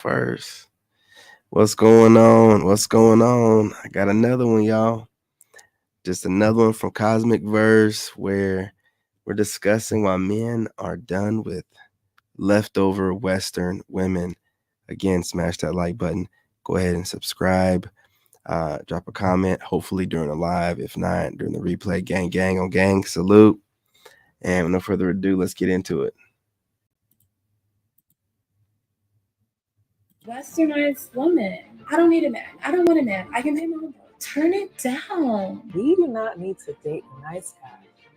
first. What's going on? What's going on? I got another one, y'all. Just another one from Cosmic Verse where we're discussing why men are done with leftover Western women. Again, smash that like button. Go ahead and subscribe. Drop a comment, hopefully during the live. If not, during the replay. Gang, gang on gang. Salute. And with no further ado, let's get into it. Westernized woman. I don't need a man. I don't want a man. I can pay my own bill. Turn it down. We do not need to date a nice guy.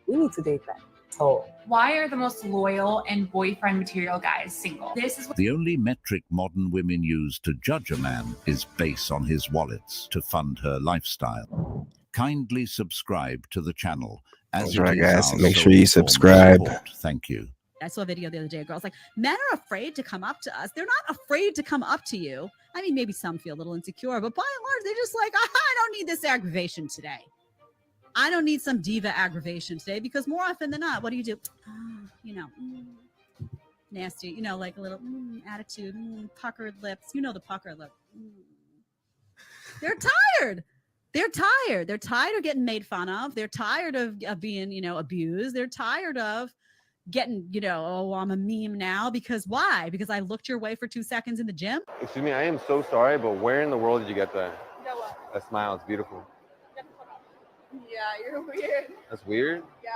We need to date that toll. Why are the most loyal and boyfriend material guys single? This is what The only metric modern women use to judge a man is based on his wallets to fund her lifestyle. Kindly subscribe to the channel. That's right, guys. Make sure you subscribe. Thank you. I saw a video the other day. A girl's like, men are afraid to come up to us. They're not afraid to come up to you. I mean, maybe some feel a little insecure, but by and large, they're just like, I don't need this aggravation today. I don't need some diva aggravation today, because more often than not, what do? Nasty, like a little attitude, puckered lips. The puckered lip. They're tired. They're tired. They're tired of getting made fun of. They're tired of being, abused. They're tired of getting, oh, I'm a meme now. Because why? Because I looked your way for 2 seconds in the gym? Excuse me, I am so sorry, but where in the world did you get that? Get what? That smile, it's beautiful. Yeah, you're weird. That's weird? Yeah.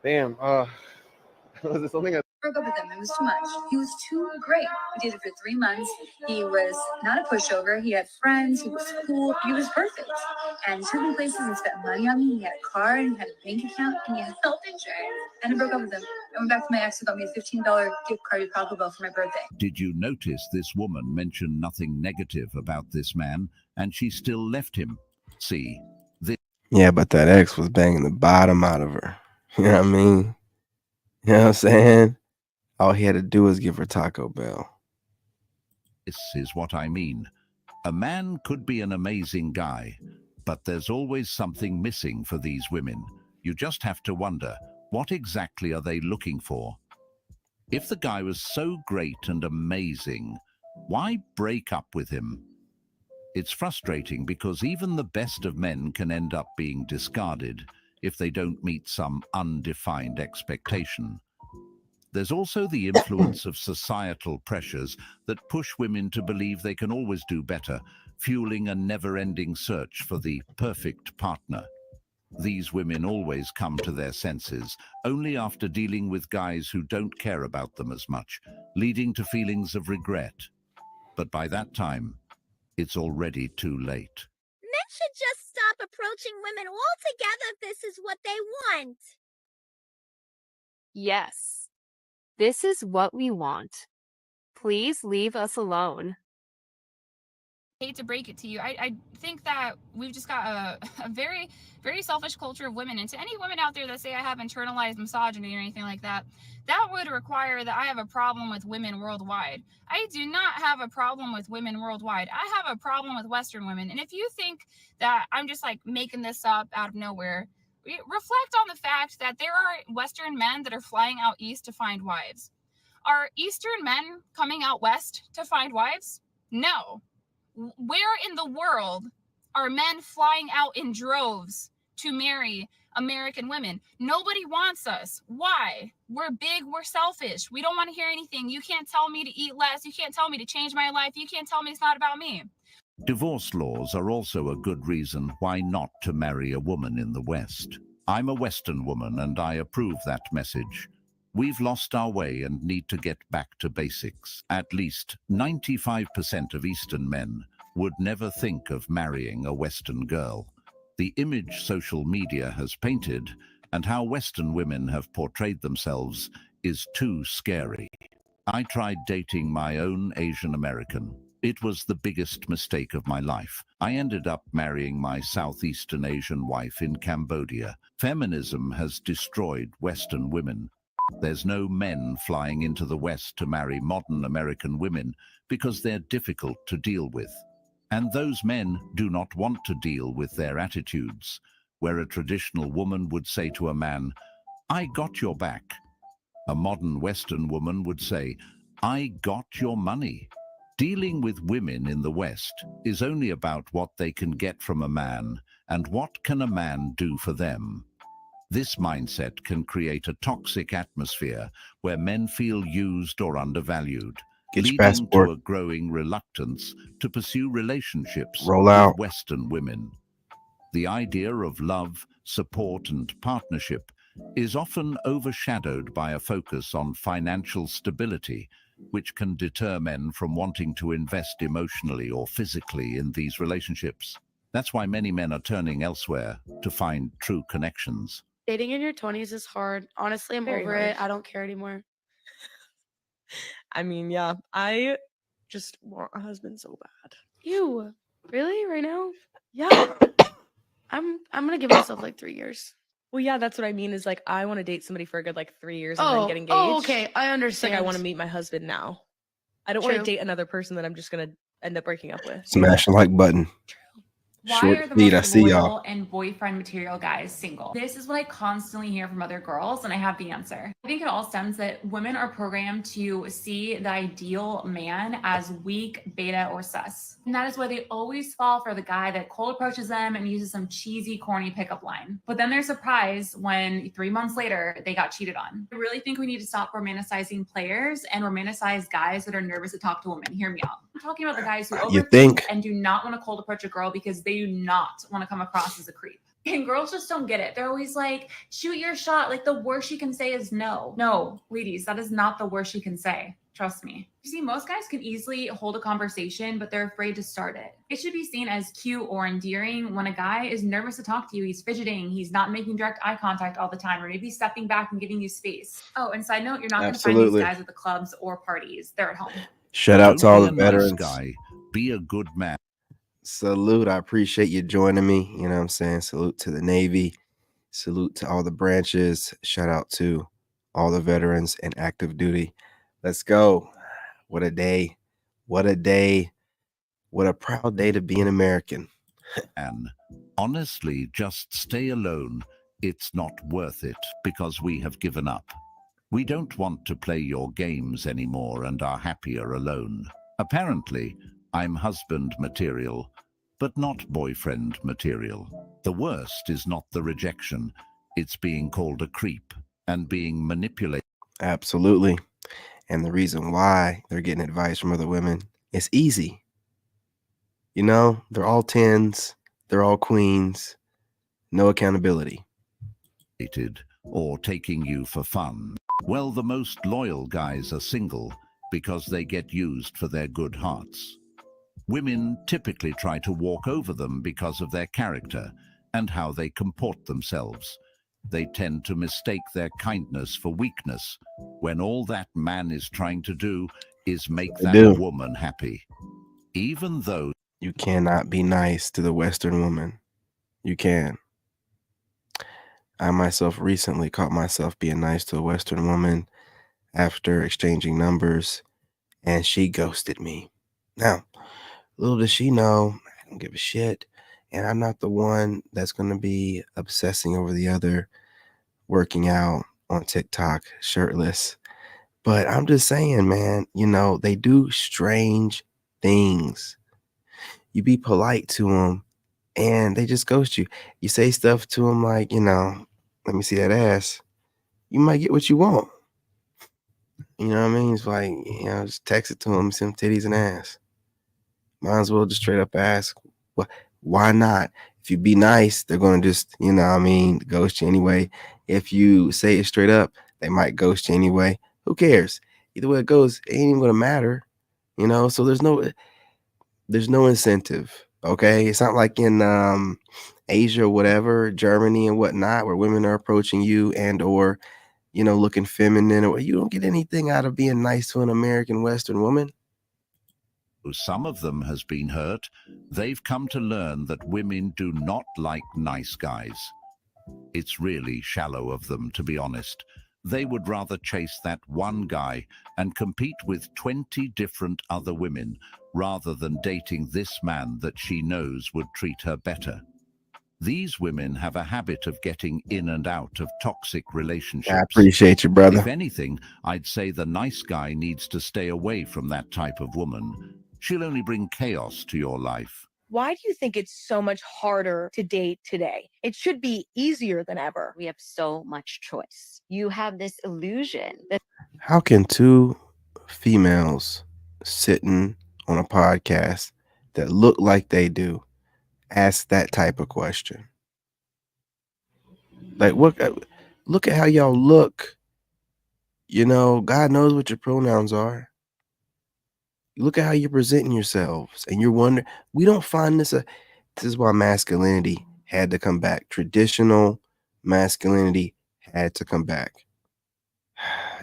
Damn, was it something Broke up with him. It was too much. He was too great. We did it for 3 months. He was not a pushover. He had friends. He was cool. He was perfect. And he took me places and spent money on me. He had a car and he had a bank account and he had health insurance. And I broke up with him. I went back to my ex who got me a $15 gift card to Taco Bell for my birthday. Did you notice this woman mentioned nothing negative about this man, and she still left him? See, Yeah, but that ex was banging the bottom out of her. You know what I mean? You know what I'm saying? All he had to do was give her Taco Bell. this is what I mean. A man could be an amazing guy, but there's always something missing for these women. You just have to wonder, what exactly are they looking for? If the guy was so great and amazing, why break up with him? It's frustrating because even the best of men can end up being discarded if they don't meet some undefined expectation. There's also the influence of societal pressures that push women to believe they can always do better, fueling a never-ending search for the perfect partner. These women always come to their senses only after dealing with guys who don't care about them as much, leading to feelings of regret. But by that time, it's already too late. Men should just stop approaching women altogether if this is what they want. Yes, this is what we want. Please leave us alone. Hate to break it to you, I think that we've just got a very, very selfish culture of women. And to any women out there that say I have internalized misogyny or anything like that, that would require that I have a problem with women worldwide. I do not have a problem with women worldwide. I have a problem with Western women. And if you think that I'm just like making this up out of nowhere, reflect on the fact that there are Western men that are flying out east to find wives. Are Eastern men coming out west to find wives? No. Where in the world are men flying out in droves to marry American women? Nobody wants us. Why? We're big, we're selfish. We don't want to hear anything. You can't tell me to eat less. You can't tell me to change my life. You can't tell me it's not about me. Divorce laws are also a good reason why not to marry a woman in the West. I'm a Western woman and I approve that message. We've lost our way and need to get back to basics. At least 95% of Eastern men would never think of marrying a Western girl. The image social media has painted and how Western women have portrayed themselves is too scary. I tried dating my own Asian American. It was the biggest mistake of my life. I ended up marrying my Southeastern Asian wife in Cambodia. Feminism has destroyed Western women. There's no men flying into the West to marry modern American women because they're difficult to deal with. And those men do not want to deal with their attitudes, where a traditional woman would say to a man, "I got your back." A modern Western woman would say, "I got your money." Dealing with women in the West is only about what they can get from a man and what can a man do for them. This mindset can create a toxic atmosphere where men feel used or undervalued, Get your leading passport. to a growing reluctance to pursue relationships Roll with out. Western women. The idea of love, support, and partnership is often overshadowed by a focus on financial stability, which can deter men from wanting to invest emotionally or physically in these relationships. That's why many men are turning elsewhere to find true connections. Dating in your 20s is hard. Honestly, I'm Very over it. hard. I don't care anymore. I mean, yeah, I just want a husband so bad. You really right now? Yeah. I'm gonna give myself like 3 years. Well, yeah, that's what I mean is like I want to date somebody for a good like 3 years and then get engaged. Oh, okay. I It's understand. like I want to meet my husband now. I don't want to True. date another person that I'm just gonna end up breaking up with. Smash the like button. Why Short are the feet, I most see loyal y'all. and boyfriend material guys single? This is what I constantly hear from other girls, and I have the answer. I think it all stems that women are programmed to see the ideal man as weak, beta, or sus. And that is why they always fall for the guy that cold approaches them and uses some cheesy, corny pickup line. But then they're surprised when 3 months later they got cheated on. I really think we need to stop romanticizing players and romanticize guys that are nervous to talk to women. Hear me out. I'm talking about the guys who You overthink think? and do not want to cold approach a girl because they do not want to come across as a creep. And girls just don't get it. They're always like, shoot your shot. Like the worst you can say is no. No, ladies, that is not the worst you can say. Trust me. You see, most guys can easily hold a conversation, but they're afraid to start it. It should be seen as cute or endearing when a guy is nervous to talk to you. He's fidgeting. He's not making direct eye contact all the time, or maybe stepping back and giving you space. Oh, and side note, you're not going to find Absolutely. these guys at the clubs or parties. They're at home. Shout out to Don't all be the a nice veterans. guy, be a good man. Salute. I appreciate you joining me. You know what I'm saying? Salute to the Navy. Salute to all the branches. Shout out to all the veterans and active duty. Let's go. What a day. What a day. What a proud day to be an American. And honestly, just stay alone. It's not worth it because we have given up. We don't want to play your games anymore and are happier alone. Apparently, I'm husband material, but not boyfriend material. The worst is not the rejection. It's being called a creep and being manipulated. Absolutely. And the reason why they're getting advice from other women is easy. You know, they're all 10s, they're all queens, no accountability. Or taking you for fun. Well, the most loyal guys are single because they get used for their good hearts. Women typically try to walk over them because of their character and how they comport themselves. They tend to mistake their kindness for weakness when all that man is trying to do is make They that do. woman happy. Even though You cannot be nice to the Western woman. You can. I myself recently caught myself being nice to a Western woman after exchanging numbers, and she ghosted me. Now, little does she know, I don't give a shit, and I'm not the one that's going to be obsessing over the other, working out on TikTok shirtless. But I'm just saying, man, you know, they do strange things. You be polite to them, and they just ghost you. You say stuff to them like, you know, let me see that ass. You might get what you want. You know what I mean? It's like, you know, just text it to them, see them titties and ass. Might as well just straight up ask, why not? If you be nice, they're going to just, you know what I mean, ghost you anyway. If you say it straight up, they might ghost you anyway. Who cares? Either way it goes, it ain't even going to matter. You know, so there's no incentive. Okay. It's not like in Asia or whatever, Germany and whatnot, where women are approaching you and or, you know, looking feminine, or you don't get anything out of being nice to an American Western woman. some of them has been hurt, they've come to learn that women do not like nice guys. It's really shallow of them, to be honest. They would rather chase that one guy and compete with 20 different other women rather than dating this man that she knows would treat her better. These women have a habit of getting in and out of toxic relationships. I appreciate you, brother. If anything, I'd say the nice guy needs to stay away from that type of woman. She'll only bring chaos to your life. Why do you think it's so much harder to date today? It should be easier than ever. We have so much choice. You have this illusion that How can two females sitting on a podcast that look like they do ask that type of question? Like, what? Look at how y'all look. You know, God knows what your pronouns are. Look at how you're presenting yourselves, and you're wondering. We don't find this this is why masculinity had to come back. Traditional masculinity had to come back.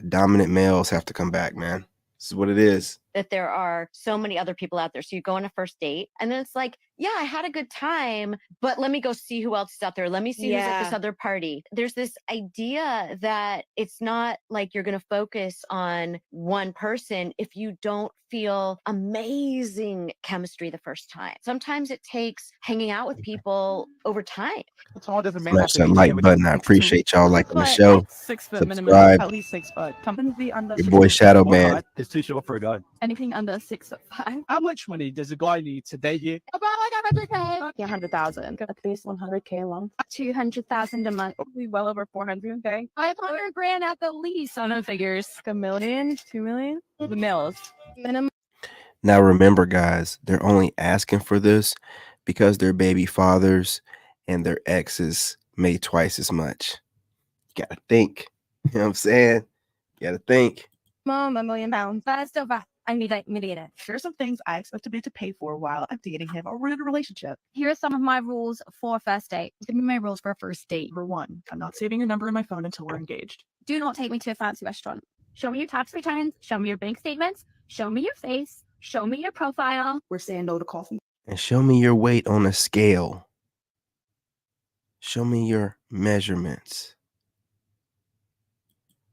Dominant males have to come back, man. This is what it is. there are so many other people out there. So you go on a first date and then it's like, yeah, I had a good time, but let me go see who else is out there. Let me see who's at this other party. There's this idea that it's not like you're going to focus on one person if you don't feel amazing chemistry the first time. Sometimes it takes hanging out with people over time. Smash that like button. I appreciate y'all liking the show. 6 foot minimum, Subscribe. at least 6 foot. Company under Your boy Shadow Man. It's too short for a guy. anything under 6'5". How much money does a guy need to date you? About like 100K. 100,000. At least 100K a month. 200,000 a month. Probably well over 400K. 500 grand at the least on the figures. A million, 2 million. The mils. Minimum. Now remember, guys, they're only asking for this because their baby fathers and their exes made twice as much. You gotta think. You know what I'm saying? You gotta think. Mom, £1 million. That's so bad. I need that immediate. Here's some things I expect a man to pay for while I'm dating him or we're in a relationship. Here are some of my rules for a first date. Give me my rules for a first date. Number 1, I'm not saving your number in my phone until we're engaged. Do not take me to a fancy restaurant. Show me your tax returns. Show me your bank statements. Show me your face. Show me your profile. We're saying no to coffee. And show me your weight on a scale. Show me your measurements.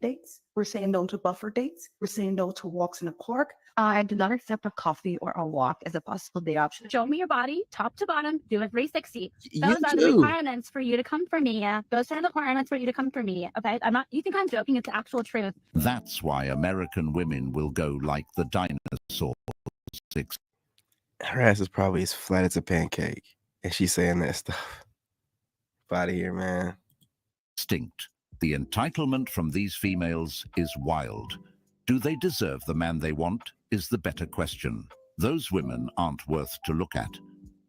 Dates. We're saying no to buffer dates. We're saying no to walks in a park. I do not accept a coffee or a walk as a possible date option. Show me your body, top to bottom, do a 360. Those are the requirements for you to come for me. Yeah. Those are the requirements for you to come for me. Okay. I'm not, you think I'm joking? It's the actual truth. That's why American women will go like the dinosaurs. Her ass is probably as flat as a pancake. And she's saying that stuff. Out of here, man. Extinct. The entitlement from these females is wild. Do they deserve the man they want is the better question. Those women aren't worth to look at.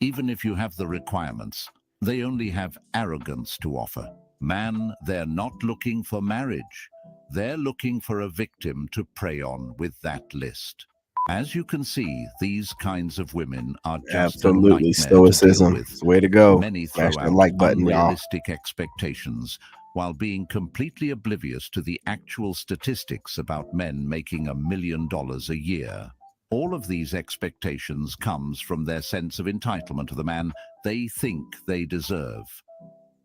Even if you have the requirements, they only have arrogance to offer. Man, they're not looking for marriage. They're looking for a victim to prey on with that list. As you can see, these kinds of women are just absolutely stoicism. It's the way to go. Many throw Smash out the like button, y'all. unrealistic expectations while being completely oblivious to the actual statistics about men making $1 million a year. All of these expectations comes from their sense of entitlement to the man they think they deserve.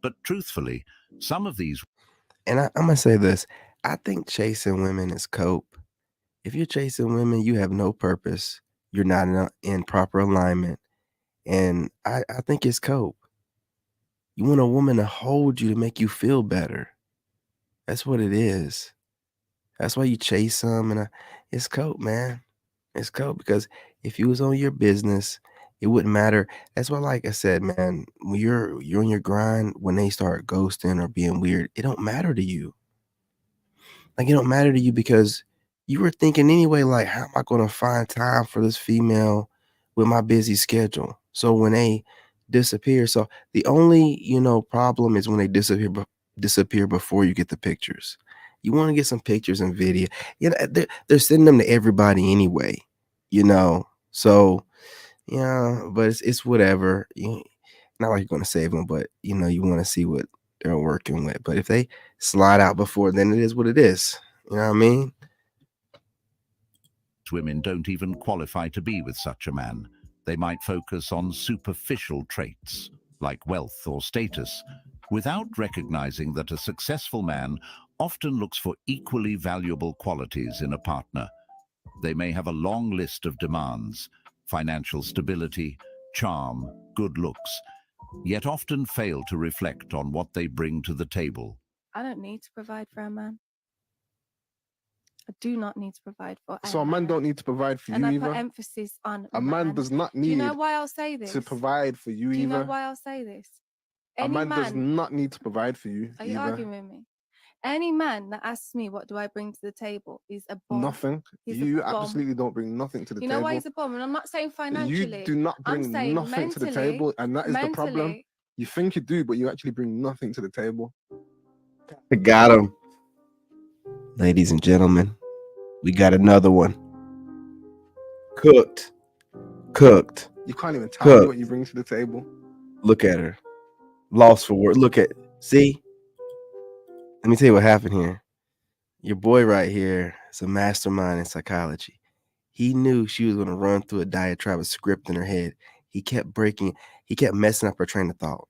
But truthfully, some of these... And I'm going to say this. I think chasing women is cope. If you're chasing women, you have no purpose. You're not in proper alignment. And I think it's cope. You want a woman to hold you to make you feel better. That's what it is. That's why you chase them. And it's cope, man. It's cope because if you was on your business, it wouldn't matter. That's why, like I said, man, when you're on your grind, when they start ghosting or being weird, it don't matter to you. Like, it don't matter to you because you were thinking anyway, like, how am I going to find time for this female with my busy schedule? So when they disappear, so the only, problem is when they disappear before you get the pictures. You want to get some pictures and video. They're sending them to everybody anyway, So, but it's whatever. Not like you're going to save them, but, you want to see what they're working with. But if they slide out before, then it is what it is. You know what I mean? Women don't even qualify to be with such a man. They might focus on superficial traits, like wealth or status, without recognizing that a successful man often looks for equally valuable qualities in a partner. They may have a long list of demands: financial stability, charm, good looks, yet often fail to reflect on what they bring to the table. I don't need to provide for a man. I do not need to provide for. So a man don't need to provide for And you I either. put emphasis on A man does not Do you need know why I'll say this? to provide for you Do you know either. why I'll say this? A Any man does man, not need to provide for you are you either. arguing with me? Any man that asks me what do I bring to the table is a bum. Nothing. He's a You bum. absolutely don't bring nothing to the You know table. why he's a bum? And I'm not saying financially. You do not I'm bring saying nothing to the mentally. table, and that is the problem. Mentally. You think you do, but you actually bring nothing to the table. I got him. Ladies and gentlemen, we got another one. Cooked. You can't even tell me Cooked. what you bring to the table. Look at her. Lost for word. Look at, see? Let me tell you what happened here. Your boy right here is a mastermind in psychology. He knew she was going to run through a diatribe, a script in her head. He kept messing up her train of thought.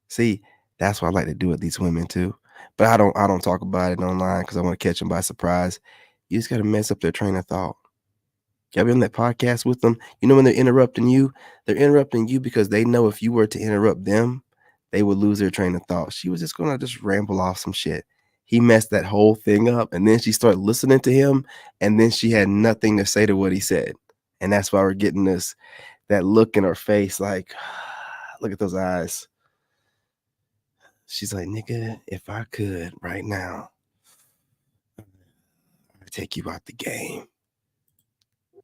See, that's what I like to do with these women too. But I don't talk about it online because I want to catch them by surprise. You just got to mess up their train of thought. Y'all be on that podcast with them. You know when they're interrupting you because they know if you were to interrupt them, they would lose their train of thought. She was just going to just ramble off some shit. He messed that whole thing up, and then she started listening to him, and then she had nothing to say to what he said. And that's why we're getting that look in her face like, look at those eyes. She's like, nigga, if I could right now, I'd take you out the game.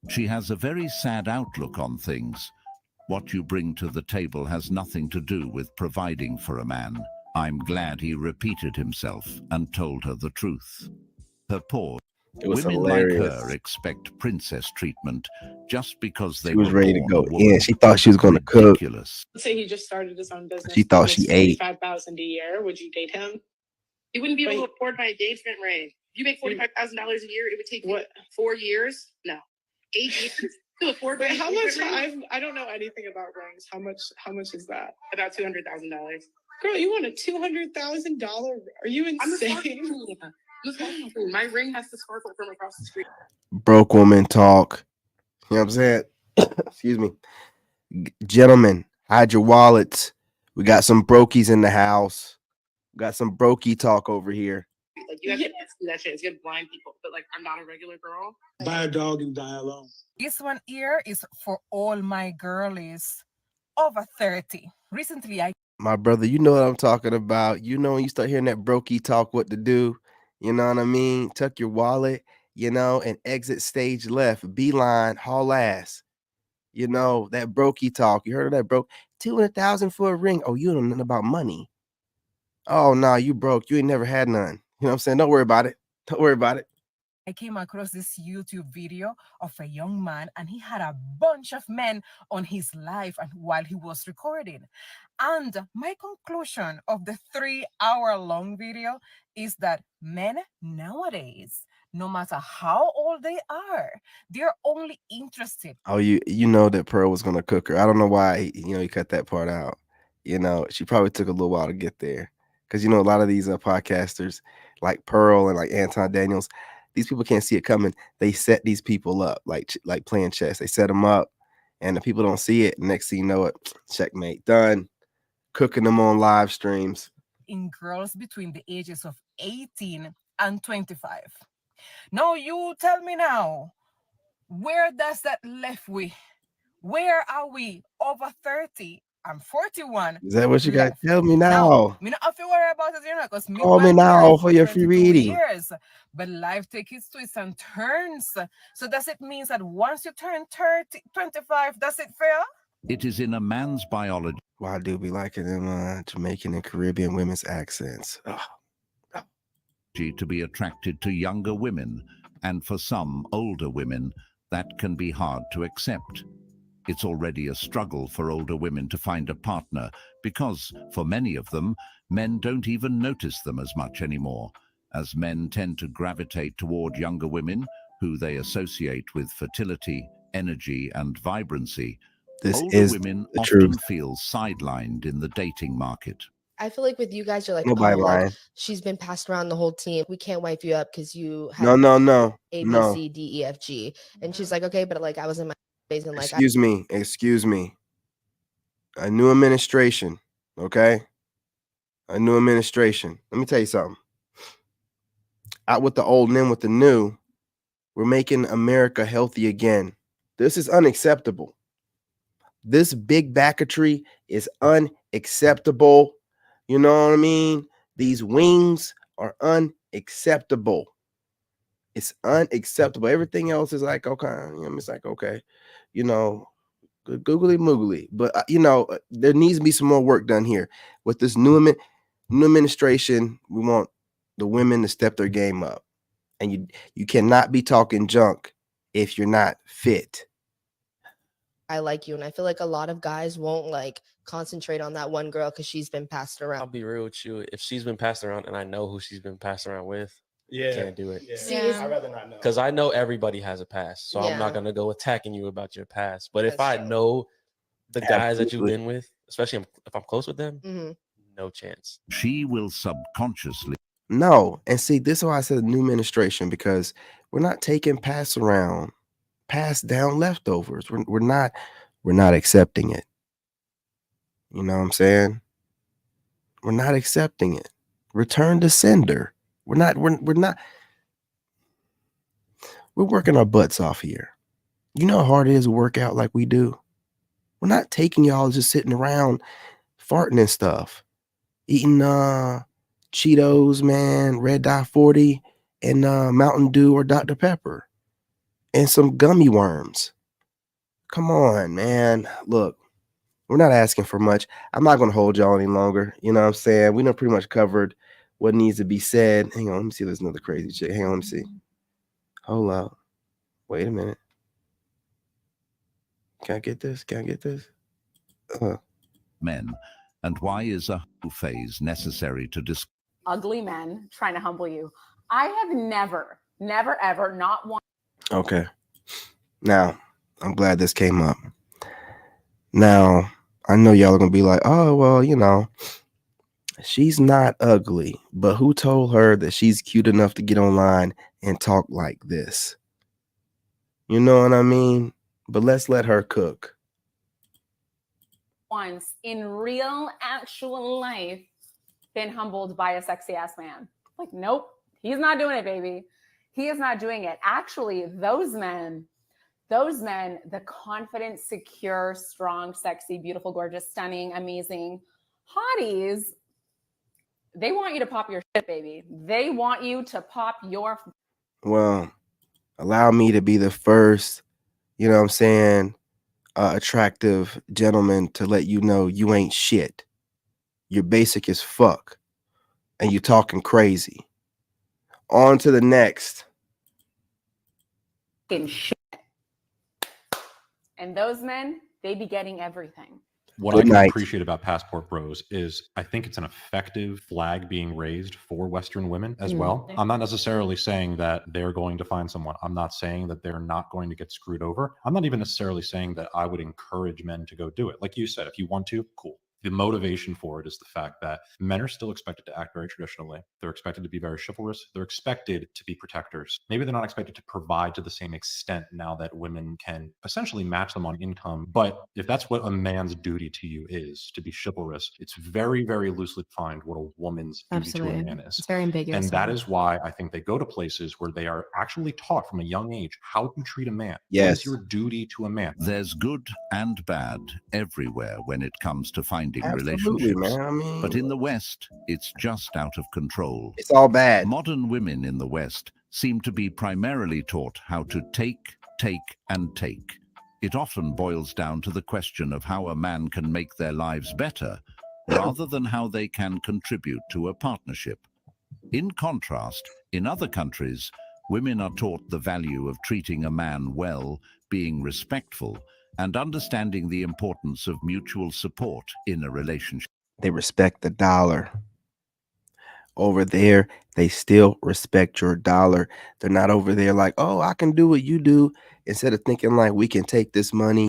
She has a very sad outlook on things. What you bring to the table has nothing to do with providing for a man. I'm glad he repeated himself and told her the truth. Her pause. It was Women hilarious. like her expect princess treatment just because they She was were ready to born go a woman. in. She thought she was going to cook. Ridiculous. Let's say he just started his own business. She thought she ate. $45,000 a year. Would you date him? You wouldn't be able to afford my engagement ring. If you make $45,000 a year, it would take you 4 years. No, 8 years to afford. Wait, how much? Ring? I don't know anything about rings. How much is that? About $200,000. Girl, you want a $200,000? Are you I'm a smart insane? queen. My ring has to sparkle from across the street. Broke woman talk. You know what I'm saying? Excuse me. Gentlemen, hide your wallets. We got some brokies in the house. We got some brokey talk over here. Like you have to do that shit. It's good blind people, but like I'm not a regular girl. Buy a dog and die alone. This one here is for all my girlies over 30. Recently, My brother, you know what I'm talking about. You know when you start hearing that brokey talk, what to do. You know what I mean? Tuck your wallet, and exit stage left. Beeline, haul ass. That brokey talk. You heard of that broke? 200,000 for a ring. Oh, you don't know nothing about money. Oh, no, you broke. You ain't never had none. You know what I'm saying? Don't worry about it. Don't worry about it. I came across this YouTube video of a young man, and he had a bunch of men on his live and while he was recording. And my conclusion of the 3-hour-long video is that men nowadays, no matter how old they are, they're only interested. Oh, you know that Pearl was gonna cook her. I don't know why he cut that part out. She probably took a little while to get there. Because a lot of these podcasters like Pearl and like Anton Daniels, these people can't see it coming. They set these people up like playing chess. They set them up, and the people don't see it. Next thing you know it, checkmate, done. Cooking them on live streams. In girls between the ages of 18 and 25. Now you tell me now, where does that left we? Where are we? Over 30. I'm 41. Is that what you got? Tell me Now, now. me not have to worry about it, because me Call me went now married for your free 22 reading. years. But life takes its twists and turns. So does it mean that once you turn 30, 25, does it fair? It is in a man's biology. Why do be liking them Jamaican and Caribbean women's accents? To be attracted to younger women, and for some older women, that can be hard to accept. It's already a struggle for older women to find a partner because, for many of them, men don't even notice them as much anymore, as men tend to gravitate toward younger women who they associate with fertility, energy, and vibrancy. This Older is women the often truth. feel sidelined in the dating market. I feel like with you guys, you're like, Nobody oh, like, lying. she's been passed around the whole team. We can't wipe you up because you have No. A, B, C, D, E, F, G. And she's like, okay, but like I was in my phase and like Excuse me. A new administration, okay? A new administration. Let me tell you something. Out with the old and in with the new. We're making America healthy again. This is unacceptable. This big backetry is unacceptable. You know what I mean? These wings are unacceptable. It's unacceptable. Everything else is like, okay, it's like, okay, googly moogly. But, there needs to be some more work done here. With this new administration, we want the women to step their game up. And you cannot be talking junk if you're not fit. I like you, and I feel like a lot of guys won't like concentrate on that one girl because she's been passed around. I'll be real with you. If she's been passed around and I know who she's been passed around with, I can't do it. I'd rather not know. Because I know everybody has a past, so I'm not gonna go attacking you about your past. But if I know the guys that you've been with, especially if I'm close with them, no chance. She will subconsciously. No, and see, this is why I said new administration, because we're not taking passed down leftovers. We're not accepting it. You know what I'm saying? We're not accepting it. Return to sender. We're working our butts off here. You know how hard it is to work out like we do. We're not taking y'all just sitting around farting and stuff, eating Cheetos, man, Red Dot 40, and Mountain Dew or Dr. Pepper, and some gummy worms. Come on, man. Look, we're not asking for much. I'm not going to hold y'all any longer. You know what I'm saying? We done pretty much covered what needs to be said. Hang on, let me see. There's another crazy chick. Hang on, let me see. Hold up. Wait a minute. Can I get this? Men, and why is a phase necessary to discuss? Ugly men trying to humble you. I have never, ever, not one. Okay. Now, I'm glad this came up. Now, I know y'all are going to be like, oh, well, she's not ugly, but who told her that she's cute enough to get online and talk like this? You know what I mean? But let's let her cook. Once in real, actual life, been humbled by a sexy ass man. Like, nope, he's not doing it, baby. He is not doing it. Actually, those men, the confident, secure, strong, sexy, beautiful, gorgeous, stunning, amazing hotties, they want you to pop your shit, baby. They want you to pop your. Well, allow me to be the first, you know what I'm saying, attractive gentleman to let you know you ain't shit. You're basic as fuck. And you're talking crazy. On to the next. Shit. And those men, they be getting everything. What I can appreciate about Passport Bros is I think it's an effective flag being raised for Western women as well. I'm not necessarily saying that they're going to find someone. I'm not saying that they're not going to get screwed over. I'm not even necessarily saying that I would encourage men to go do it. Like you said, if you want to, cool. The motivation for it is the fact that men are still expected to act very traditionally. They're expected to be very chivalrous. They're expected to be protectors. Maybe they're not expected to provide to the same extent now that women can essentially match them on income. But if that's what a man's duty to you is, to be chivalrous, it's very, very loosely defined what a woman's duty to a man is. It's very ambiguous. And that is why I think they go to places where they are actually taught from a young age how to treat a man. Yes. What is your duty to a man? There's good and bad everywhere when it comes to finding Absolutely, relationships. man. I mean, but in the West, it's just out of control. It's all bad. Modern women in the West seem to be primarily taught how to take, and take. It often boils down to the question of how a man can make their lives better, rather than how they can contribute to a partnership. In contrast, in other countries, women are taught the value of treating a man well, being respectful, and understanding the importance of mutual support in a relationship. They respect the dollar. Over there, they still respect your dollar. They're not over there like, oh, I can do what you do. Instead of thinking like we can take this money,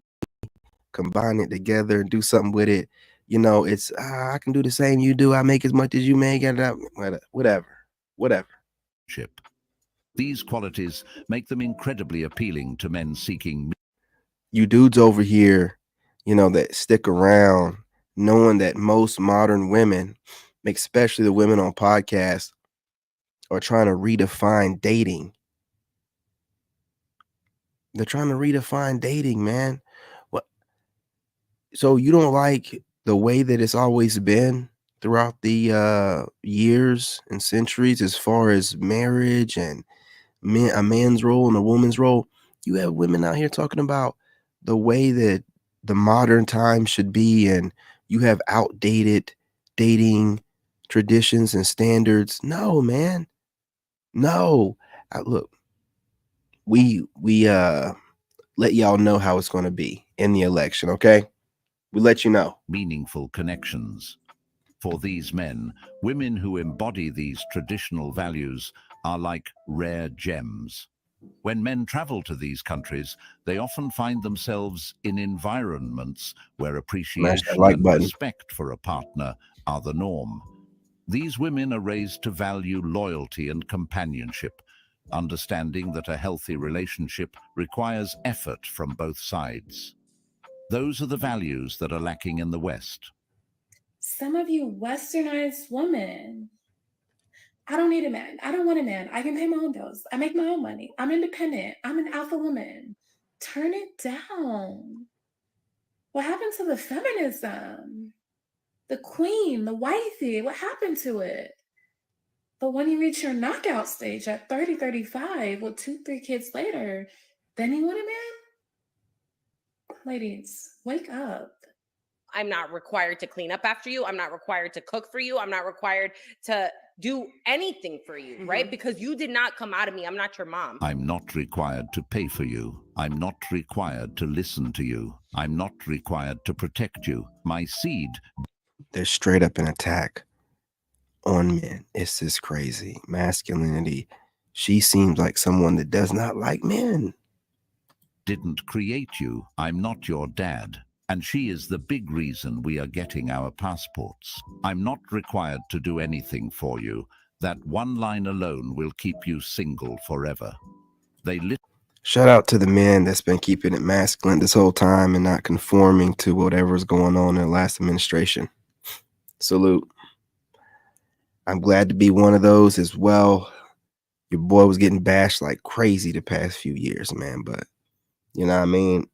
combine it together and do something with it. It's, I can do the same you do. I make as much as you make. Whatever. These qualities make them incredibly appealing to men seeking. You dudes over here, that stick around knowing that most modern women, especially the women on podcasts, are trying to redefine dating. They're trying to redefine dating, man. What? So you don't like the way that it's always been throughout the years and centuries as far as marriage and a man's role and a woman's role? You have women out here talking about the way that the modern time should be, and you have outdated dating traditions and standards. No, man. No. Look, we let y'all know how it's going to be in the election, okay? We let you know. Meaningful connections. For these men, women who embody these traditional values are like rare gems. When men travel to these countries, they often find themselves in environments where appreciation and respect for a partner are the norm. These women are raised to value loyalty and companionship, understanding that a healthy relationship requires effort from both sides. Those are the values that are lacking in the West. Some of you westernized women, I don't need a man. I don't want a man. I can pay my own bills. I make my own money. I'm independent. I'm an alpha woman. Turn it down. What happened to the feminism? The queen, the wifey, what happened to it? But when you reach your knockout stage at 30, 35, with 2-3 kids later, then you want a man? Ladies, wake up. I'm not required to clean up after you. I'm not required to cook for you. I'm not required to do anything for you, right? Because you did not come out of me. I'm not your mom. I'm not required to pay for you. I'm not required to listen to you. I'm not required to protect you. My seed. They're straight up an attack on men. It's just crazy. Masculinity. She seems like someone that does not like men. Didn't create you. I'm not your dad. And she is the big reason we are getting our passports. I'm not required to do anything for you. That one line alone will keep you single forever. Shout out to the men that's been keeping it masculine this whole time and not conforming to whatever's going on in the last administration. Salute. I'm glad to be one of those as well. Your boy was getting bashed like crazy the past few years, man. But you know what I mean?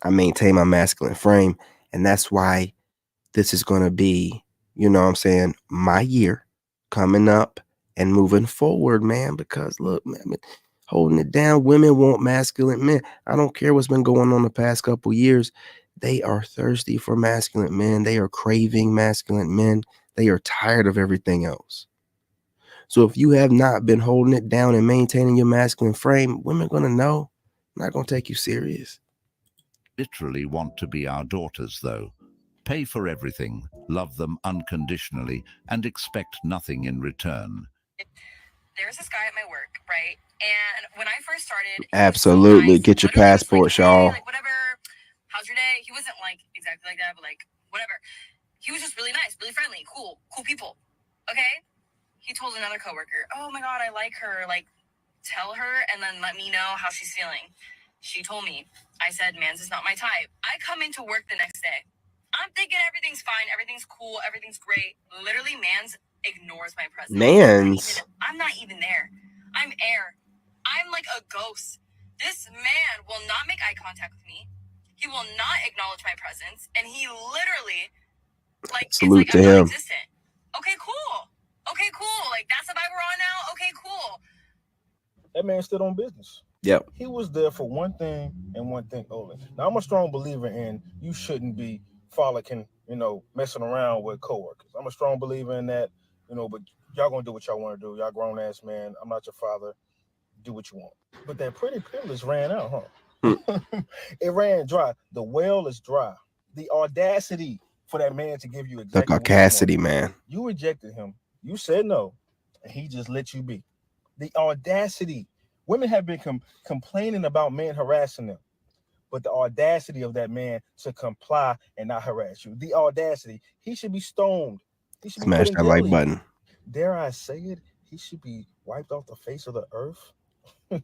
I maintain my masculine frame, and that's why this is going to be, you know what I'm saying, my year coming up and moving forward, man, because look, man, holding it down, women want masculine men. I don't care what's been going on the past couple years. They are thirsty for masculine men. They are craving masculine men. They are tired of everything else. So if you have not been holding it down and maintaining your masculine frame, women are going to know. I'm not going to take you serious. Literally want to be our daughters, though. Pay for everything, love them unconditionally, and expect nothing in return. There's this guy at my work, right? And when I first started, absolutely, get your passport, y'all. Like, whatever, how's your day? He wasn't like exactly like that, but like whatever. He was just really nice, really friendly, cool people. Okay? He told another coworker, "Oh my God, I like her. Like, tell her and then let me know how she's feeling." She told me. I said, "Mans is not my type." I come into work the next day. I'm thinking everything's fine, everything's cool, everything's great. Literally, Mans ignores my presence. I'm not even there. I'm air. I'm like a ghost. This man will not make eye contact with me. He will not acknowledge my presence, and he literally, like, salute it's like to I'm him. non-existent. Okay, cool. Okay, cool. Like, that's the vibe we're on now. Okay, cool. That man stood on business. Yep. He was there for one thing and one thing only. Now, I'm a strong believer in you shouldn't be frolicking, messing around with coworkers. I'm a strong believer in that, but y'all gonna do what y'all want to do. Y'all grown ass man. I'm not your father. Do what you want. But that pretty privilege ran out, huh? It ran dry. The well is dry. The audacity for that man to give you exactly the caucasity, man. You rejected him. You said no, and he just let you be. The audacity. Women have been complaining about men harassing them, but the audacity of that man to comply and not harass you. The audacity. He should be stoned. He should smash that like button. Dare I say it? He should be wiped off the face of the earth. He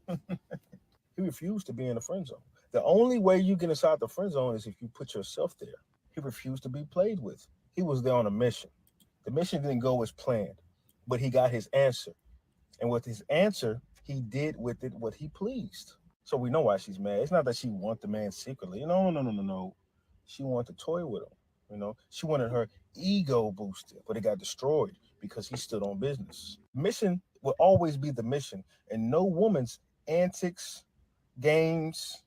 refused to be in the friend zone. The only way you get inside the friend zone is if you put yourself there. He refused to be played with. He was there on a mission. The mission didn't go as planned, but he got his answer. And with his answer, he did with it what he pleased. So we know why she's mad. It's not that she want the man secretly. No. She wanted to toy with him. You know, she wanted her ego boosted, but it got destroyed because he stood on business. Mission will always be the mission, and no woman's antics, games,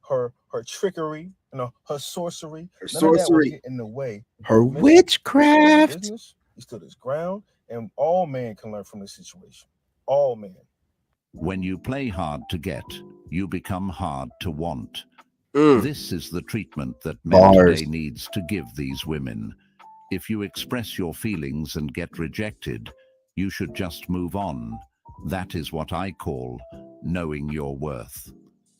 her trickery, her sorcery, none of that will get in the way. Her witchcraft. Business, he stood his ground, and all men can learn from this situation. All men. When you play hard to get, you become hard to want. This is the treatment that men today needs to give these women. If you express your feelings and get rejected, you should just move on. That is what I call knowing your worth.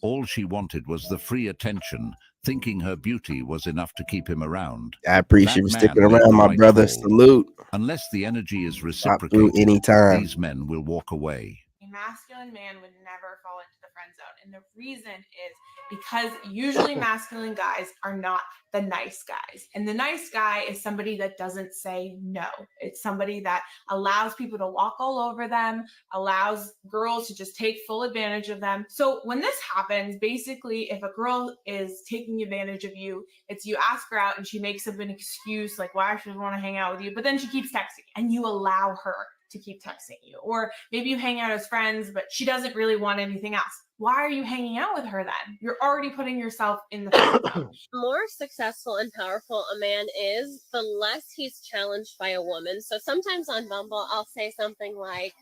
All she wanted was the free attention, thinking her beauty was enough to keep him around. I appreciate you sticking around, my brother. Salute. Unless the energy is reciprocated, anytime. These men will walk away. A masculine man would never fall into the friend zone. And the reason is because usually masculine guys are not the nice guys. And the nice guy is somebody that doesn't say no. It's somebody that allows people to walk all over them, allows girls to just take full advantage of them. So when this happens, basically, if a girl is taking advantage of you, it's you ask her out and she makes up an excuse like why she doesn't want to hang out with you, but then she keeps texting and you allow her to keep texting you. Or maybe you hang out as friends, but she doesn't really want anything else. Why are you hanging out with her then? You're already putting yourself in the The more successful and powerful a man is, the less he's challenged by a woman. So sometimes on Bumble, I'll say something like,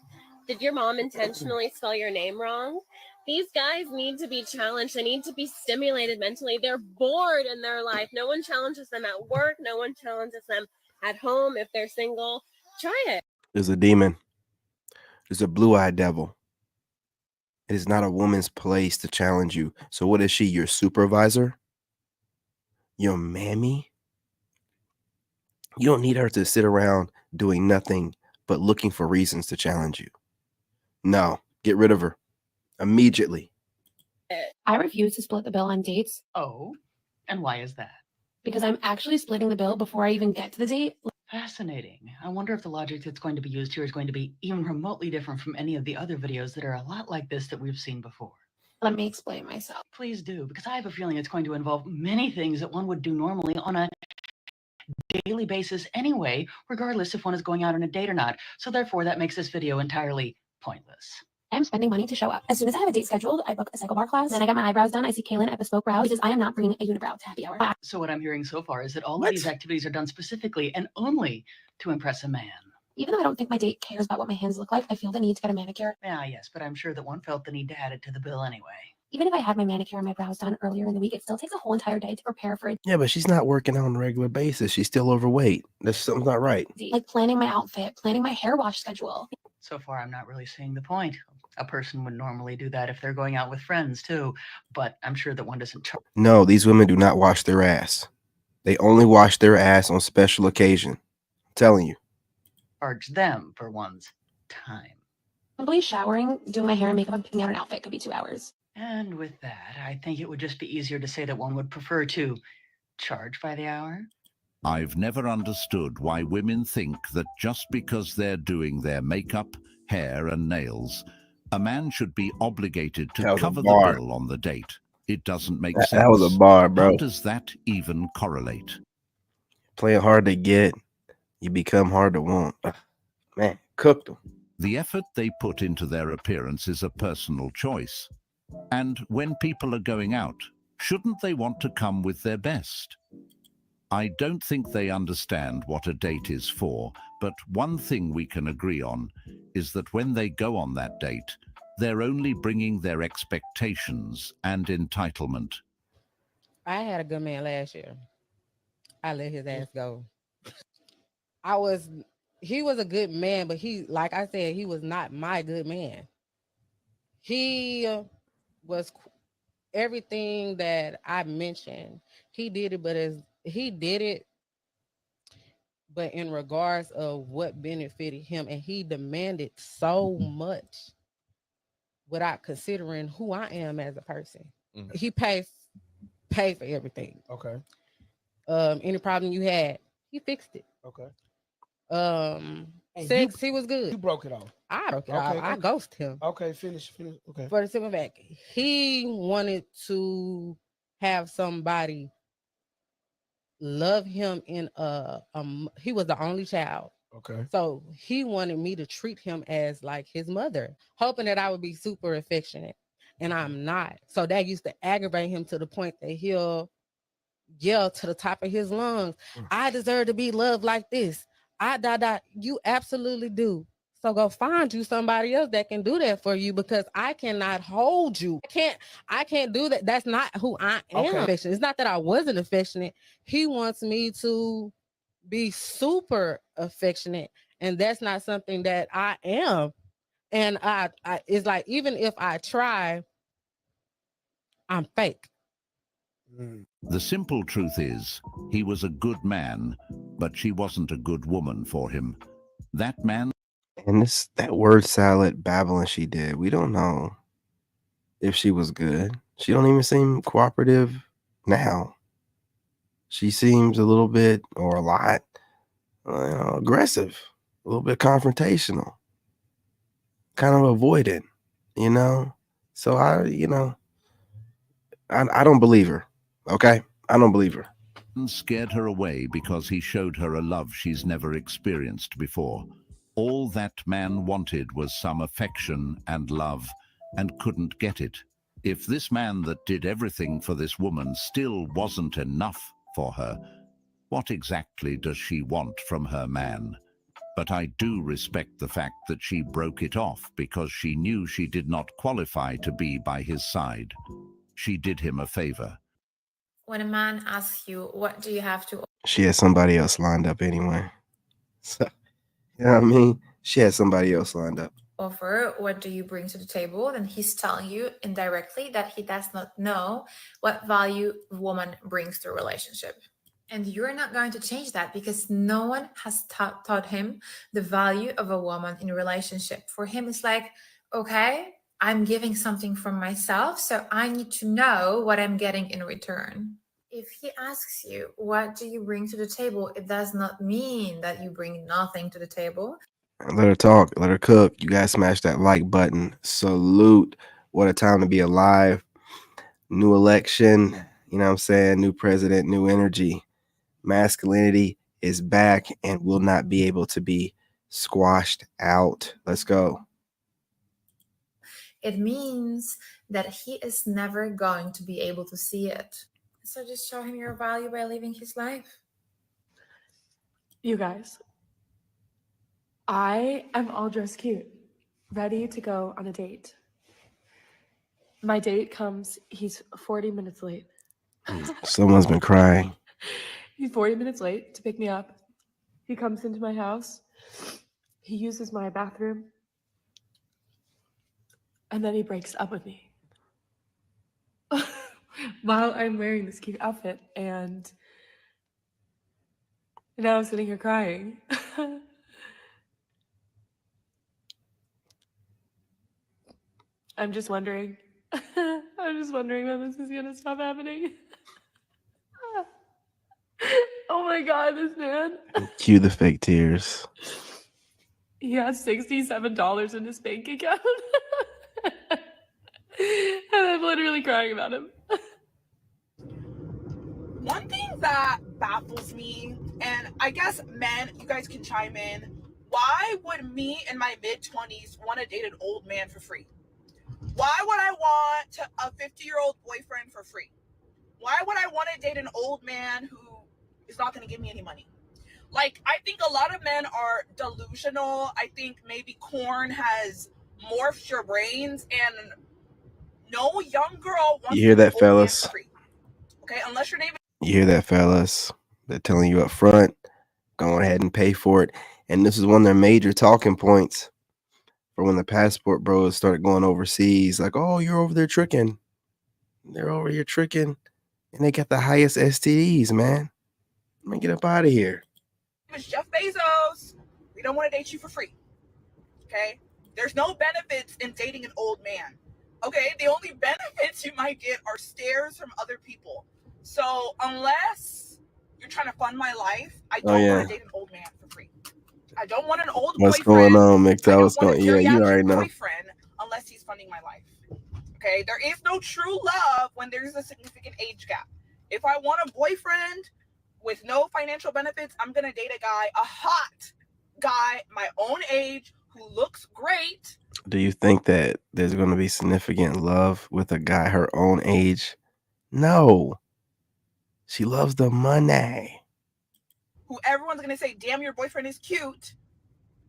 did your mom intentionally spell your name wrong? These guys need to be challenged. They need to be stimulated mentally. They're bored in their life. No one challenges them at work. No one challenges them at home. If they're single, try it. There's a demon. There's a blue-eyed devil. It is not a woman's place to challenge you. So what is she? Your supervisor? Your mammy? You don't need her to sit around doing nothing but looking for reasons to challenge you. No, get rid of her immediately. I refuse to split the bill on dates. Oh, and why is that? Because I'm actually splitting the bill before I even get to the date. Fascinating. I wonder if the logic that's going to be used here is going to be even remotely different from any of the other videos that are a lot like this that we've seen before. Let me explain myself. Please do, because I have a feeling it's going to involve many things that one would do normally on a daily basis anyway, regardless if one is going out on a date or not. So therefore, that makes this video entirely pointless. I'm spending money to show up. As soon as I have a date scheduled, I book a cycle bar class. Then I got my eyebrows done. I see Kaylin at Bespoke Brows because I am not bringing a unibrow to happy hour. So what I'm hearing so far is that all of these activities are done specifically and only to impress a man. Even though I don't think my date cares about what my hands look like, I feel the need to get a manicure. Yeah, yes, but I'm sure that one felt the need to add it to the bill anyway. Even if I had my manicure and my brows done earlier in the week, it still takes a whole entire day to prepare for it. Yeah, but she's not working out on a regular basis. She's still overweight. There's something's not right. Like planning my outfit, planning my hair wash schedule. So far, I'm not really seeing the point. A person would normally do that if they're going out with friends too, but I'm sure that one doesn't charge. No, these women do not wash their ass. They only wash their ass on special occasion. I'm telling you. Charge them for one's time. Simply showering, doing my hair and makeup, and picking out an outfit could be 2 hours. And with that, I think it would just be easier to say that one would prefer to charge by the hour. I've never understood why women think that just because they're doing their makeup, hair, and nails, a man should be obligated to cover the bill on the date. It doesn't make sense. That was a bar, bro. How does that even correlate? Playing hard to get, you become hard to want. Man, cooked them. The effort they put into their appearance is a personal choice. And when people are going out, shouldn't they want to come with their best? I don't think they understand what a date is for, but one thing we can agree on is that when they go on that date, they're only bringing their expectations and entitlement. I had a good man last year. I let his ass go. He was a good man, but like I said, he was not my good man. He was everything that I mentioned. He did it, but in regards of what benefited him, and he demanded so much without considering who I am as a person. Mm-hmm. He paid for everything. Okay. Any problem you had, he fixed it. Okay. And sex, he was good. You broke it off. I broke it off. I ghosted him. Okay, finish. Okay. For the simple fact, he wanted to have somebody love him in he was the only child. Okay. So he wanted me to treat him as like his mother, hoping that I would be super affectionate. And I'm not. So that used to aggravate him to the point that he'll yell to the top of his lungs, I deserve to be loved like this. You absolutely do. So go find you somebody else that can do that for you, because I cannot hold you. I can't do that. That's not who I am. Okay. It's not that I wasn't affectionate. He wants me to be super affectionate, and that's not something that I am. And I it's like, even if I try, I'm fake. The simple truth is, he was a good man, but she wasn't a good woman for him. That man. And that word salad babbling she did, we don't know if she was good. She don't even seem cooperative now. She seems a little bit, or a lot, aggressive, a little bit confrontational, kind of avoidant, So I don't believe her. Okay, I don't believe her. Scared her away because he showed her a love she's never experienced before. All that man wanted was some affection and love, and couldn't get it. If this man that did everything for this woman still wasn't enough for her, what exactly does she want from her man? But I do respect the fact that she broke it off because she knew she did not qualify to be by his side. She did him a favor. When a man asks you, what do you have to She had somebody else lined up anyway. So, you know what I mean? She had somebody else lined up. offer, what do you bring to the table? Then he's telling you indirectly that he does not know what value a woman brings to a relationship. And you're not going to change that because no one has taught him the value of a woman in a relationship. For him, it's like, okay, I'm giving something from myself, so I need to know what I'm getting in return. If he asks you, what do you bring to the table? It does not mean that you bring nothing to the table. Let her talk. Let her cook. You guys smash that like button. Salute. What a time to be alive. New election. You know what I'm saying? New president, new energy. Masculinity is back and will not be able to be squashed out. Let's go. It means that he is never going to be able to see it. So just show him your value by living his life. You guys, I am all dressed cute, ready to go on a date. My date comes, he's 40 minutes late. Someone's been crying. He's 40 minutes late to pick me up. He comes into my house. He uses my bathroom. And then he breaks up with me. While I'm wearing this cute outfit. And now I'm sitting here crying. I'm just wondering when this is gonna stop happening. Oh my God, this man. Cue the fake tears. He has $67 in his bank account. And I'm literally crying about him. One thing that baffles me, and I guess men, you guys can chime in, why would me in my mid-20s want to date an old man for free? Why would I want a 50-year-old boyfriend for free? Why would I want to date an old man who is not going to give me any money? Like, I think a lot of men are delusional. I think maybe corn has morphed your brains, and no young girl wants You hear that, an old man fellas? for free. Okay, unless you're David. You hear that, fellas? They're telling you up front, go ahead and pay for it. And this is one of their major talking points for when the passport bros started going overseas. Like, oh, you're over there tricking. They're over here tricking. And they got the highest STDs, man. Let me get up out of here. It's Jeff Bezos. We don't want to date you for free. Okay? There's no benefits in dating an old man. Okay? The only benefits you might get are stares from other people. So unless you're trying to fund my life, I don't want to date an old man for free. I don't want an old What's boyfriend. going on, MGTOW? I What's don't want going? a Yeah, you geriatric already know. boyfriend unless he's funding my life. Okay, there is no true love when there's a significant age gap. If I want a boyfriend with no financial benefits, I'm gonna date a guy, a hot guy, my own age, who looks great. Do you think that there's going to be significant love with a guy her own age? No. She loves the money. Who everyone's gonna say, damn, your boyfriend is cute.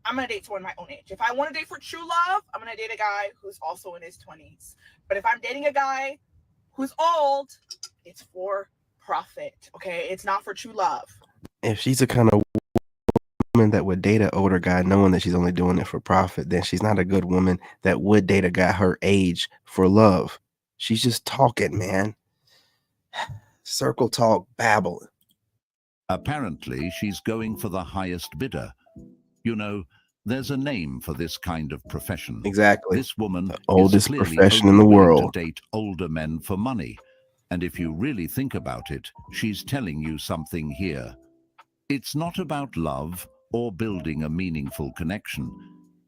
I'm gonna date someone my own age. If I want to date for true love, I'm gonna date a guy who's also in his 20s. But if I'm dating a guy who's old, it's for profit. Okay, it's not for true love. If she's the kind of woman that would date an older guy knowing that she's only doing it for profit, then she's not a good woman that would date a guy her age for love. She's just talking, man. Circle talk, babbling. Apparently, she's going for the highest bidder. You know, there's a name for this kind of profession. Exactly. This woman The oldest is clearly profession in only the willing world. to date older men for money. And if you really think about it, she's telling you something here. It's not about love or building a meaningful connection.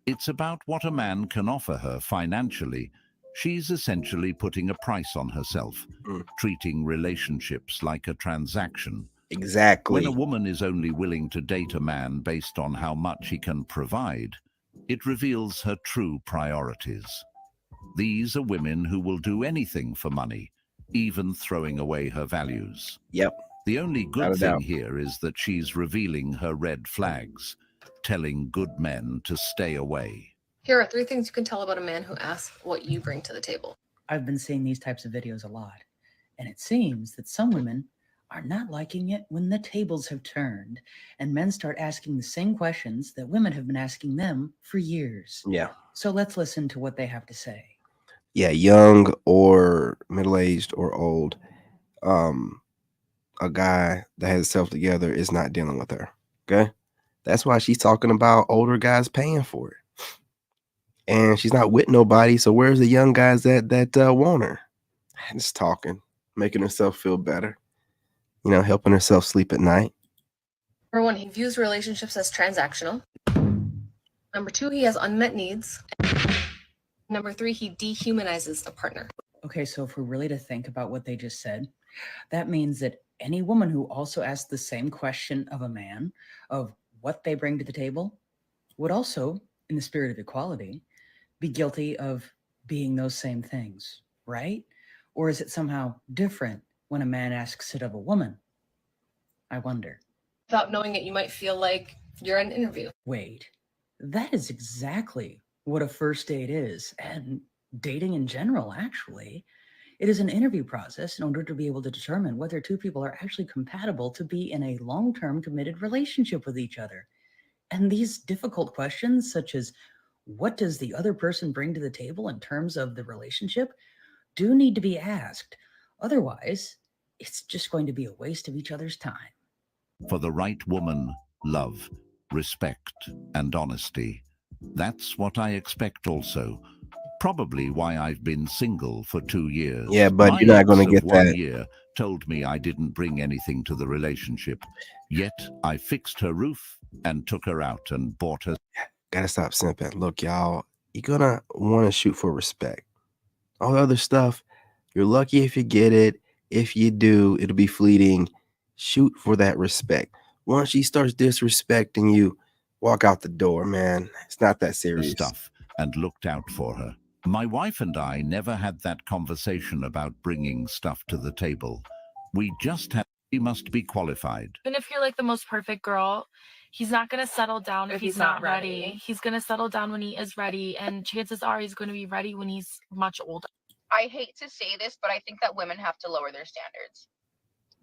It's about what a man can offer her financially. She's essentially putting a price on herself, treating relationships like a transaction. Exactly. When a woman is only willing to date a man based on how much he can provide, it reveals her true priorities. These are women who will do anything for money, even throwing away her values. Yep. The only Without good a thing doubt. here is that she's revealing her red flags, telling good men to stay away. Here are 3 things you can tell about a man who asks what you bring to the table. I've been seeing these types of videos a lot, and it seems that some women are not liking it when the tables have turned and men start asking the same questions that women have been asking them for years. Yeah. So let's listen to what they have to say. Yeah, young or middle-aged or old, a guy that has himself together is not dealing with her. Okay? That's why she's talking about older guys paying for it. And she's not with nobody, so where's the young guys that want her? Just talking, making herself feel better. You know, helping herself sleep at night. Number 1, he views relationships as transactional. Number 2, he has unmet needs. Number 3, he dehumanizes a partner. Okay, so if we're really to think about what they just said, that means that any woman who also asks the same question of a man, of what they bring to the table, would also, in the spirit of equality, be guilty of being those same things, right? Or is it somehow different when a man asks it of a woman? I wonder. Without knowing it, you might feel like you're in an interview. Wait, that is exactly what a first date is, and dating in general, actually. It is an interview process in order to be able to determine whether 2 people are actually compatible to be in a long-term committed relationship with each other. And these difficult questions, such as what does the other person bring to the table in terms of the relationship, do need to be asked. Otherwise, it's just going to be a waste of each other's time. For the right woman, love, respect, and honesty. That's what I expect also. Probably why I've been single for 2 years. Yeah, but My you're not ex gonna of get 1 that. year told me I didn't bring anything to the relationship. Yet I fixed her roof and took her out and bought her. Gotta stop simping. Look, y'all, you're gonna want to shoot for respect. All the other stuff, you're lucky if you get it. If you do, it'll be fleeting. Shoot for that respect. Once she starts disrespecting you, walk out the door, man. It's not that serious. Stuff and looked out for her. My wife and I never had that conversation about bringing stuff to the table. We just had, he must be qualified. Even if you're like the most perfect girl, he's not going to settle down if he's not ready. He's going to settle down when he is ready, and chances are he's going to be ready when he's much older. I hate to say this, but I think that women have to lower their standards.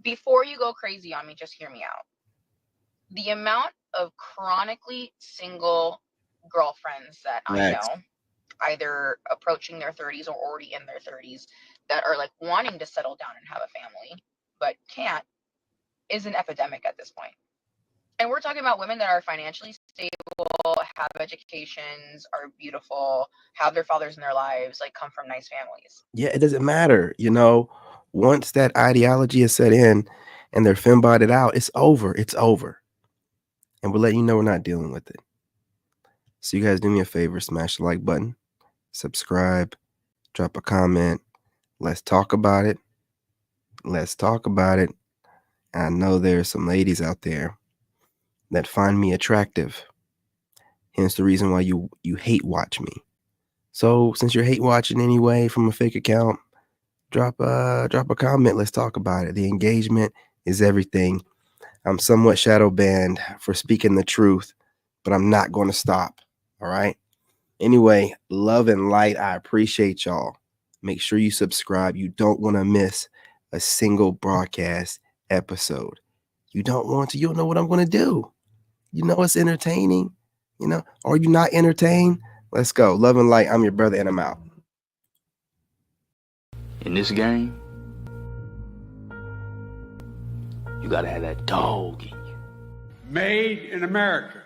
Before you go crazy on me, just hear me out. The amount of chronically single girlfriends that I know, either approaching their 30s or already in their 30s, that are like wanting to settle down and have a family, but can't, is an epidemic at this point. And we're talking about women that are financially stable, have educations, are beautiful, have their fathers in their lives, like come from nice families. Yeah, it doesn't matter. You know, once that ideology is set in and they're fembodied out, it's over. It's over. And we're letting you know we're not dealing with it. So you guys do me a favor, smash the like button, subscribe, drop a comment. Let's talk about it. Let's talk about it. I know there's some ladies out there that find me attractive. Hence the reason why you hate watch me. So since you're hate watching anyway from a fake account, drop a comment. Let's talk about it. The engagement is everything. I'm somewhat shadow banned for speaking the truth, but I'm not going to stop. All right. Anyway, love and light. I appreciate y'all. Make sure you subscribe. You don't want to miss a single broadcast episode. You don't want to. You don't know what I'm going to do. You know it's entertaining. You know, are you not entertained? Let's go. Love and light. I'm your brother, and I'm out. In this game, you gotta have that dog in you. Made in America.